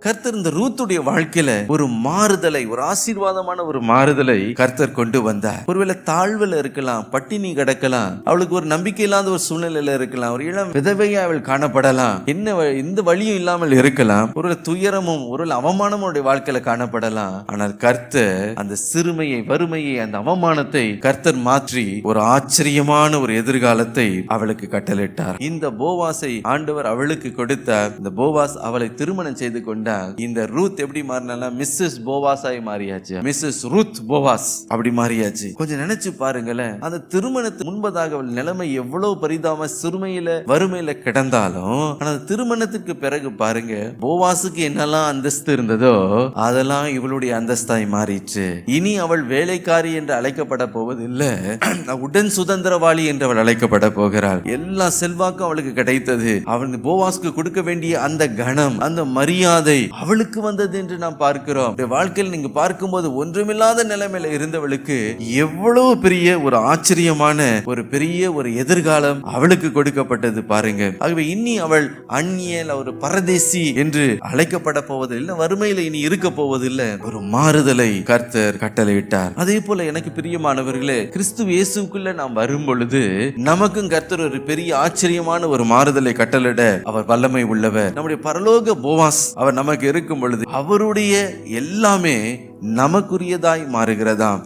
கர்த்தர் இந்த ரூத்துடைய வாழ்க்கையில ஒரு மாறுதலை, ஒரு ஆசீர்வாதமான ஒரு மாறுதலை கர்த்தர் கொண்டு வந்தார். ஒருவேளை தாழ்வுல இருக்கலாம், பட்டினி கிடக்கலாம், அவளுக்கு ஒரு நம்பிக்கை இல்லாத ஒரு சூழ்நிலையில இருக்கலாம், ஒரு இளம் விதவையா அவள் காணப்படலாம், எந்த வழியும் இல்லாமல் இருக்கலாம், ஒரு துயரமும் ஒரு அவமானமும் அவருடைய வாழ்க்கையில காணப்படலாம். ஆனால் கர்த்தர் அந்த சிறுமையை, வறுமையை, அந்த அவமானத்தை கர்த்தர் மாற்றி ஒரு ஆச்சரியமான ஒரு எதிர்காலத்தை அவளுக்கு கட்டளையிட்டார். இந்த போவாசை ஆண்டவர் அவளுக்கு கொடுத்தார். இந்த போவாஸ் அவளை திருமணம் செய்து கொண்டார். இந்த ரூத் எப்படி மாறினா மிஸ்ஸஸ் போவாஸாய் மாறியாச்சு, மிஸ்ஸஸ் ரூத் போவாஸ் அப்படி மாறியாச்சு. கொஞ்சம் நினைச்சு பாருங்களேன், அந்த திருமணத்துக்கு முன்பதாக அவள் நிலைமை எவ்வளவு பரிதாப சிறுமையில வறுமையில கிடந்தாலும், ஆனால் திருமணத்துக்கு பிறகு பாருங்க, போவாசுக்கு என்னெல்லாம் அந்தஸ்து இருந்ததோ அதெல்லாம் இவளுடைய அந்தஸ்தாய் மாறிச்சு. இனி அவள் வேலைக்காரி என்று அழைக்கப்பட போவதில்லை, உடன் சுதந்திரவாளி என்று அவள் அழைக்கப்பட போகிறாள். எல்லா செல்வாக்கும் அவளுக்கு கிடைத்தது. அவள் போவாஸ்க்கு கொடுக்க வேண்டிய அந்த கணம், அந்த மரியாதை அவளுக்கு வந்தது என்று நாம் பார்க்கிறோம். வாழ்க்கையில் நீங்க பார்க்கும்போது ஒன்றுமில்லாத நிலைமையில இருந்தவளுக்கு எவ்வளவு பெரிய ஒரு ஆச்சரியமான ஒரு பெரிய ஒரு எதிர்காலம் அவளுக்கு கொடுக்கப்பட்டது பாருங்க. ஆகவே இனி அவள் அந்நியல், ஒரு பரதேசி என்று அழைக்கப்பட போவதில்லை, வறுமையில இனி இருக்க போவதில்லை. ஒரு மாறுதலை கர்த்தர் கட்டளையிட்டார். அதே போல எனக்கு பிரியமானவர்களே, கிறிஸ்து இயேசுக்குள்ள நாம் வரும் பொழுது நமக்கும் கர்த்தர் ஒரு பெரிய ஆச்சரியமான ஒரு மாறுதலை கட்டளையிட அவர் வல்லமை உள்ளவர். நம்முடைய பரலோக போவாஸ் அவர் நமக்கு இருக்கும் பொழுது அவருடைய எல்லாமே நமக்குரியதாய் மாறுகிறதாம்.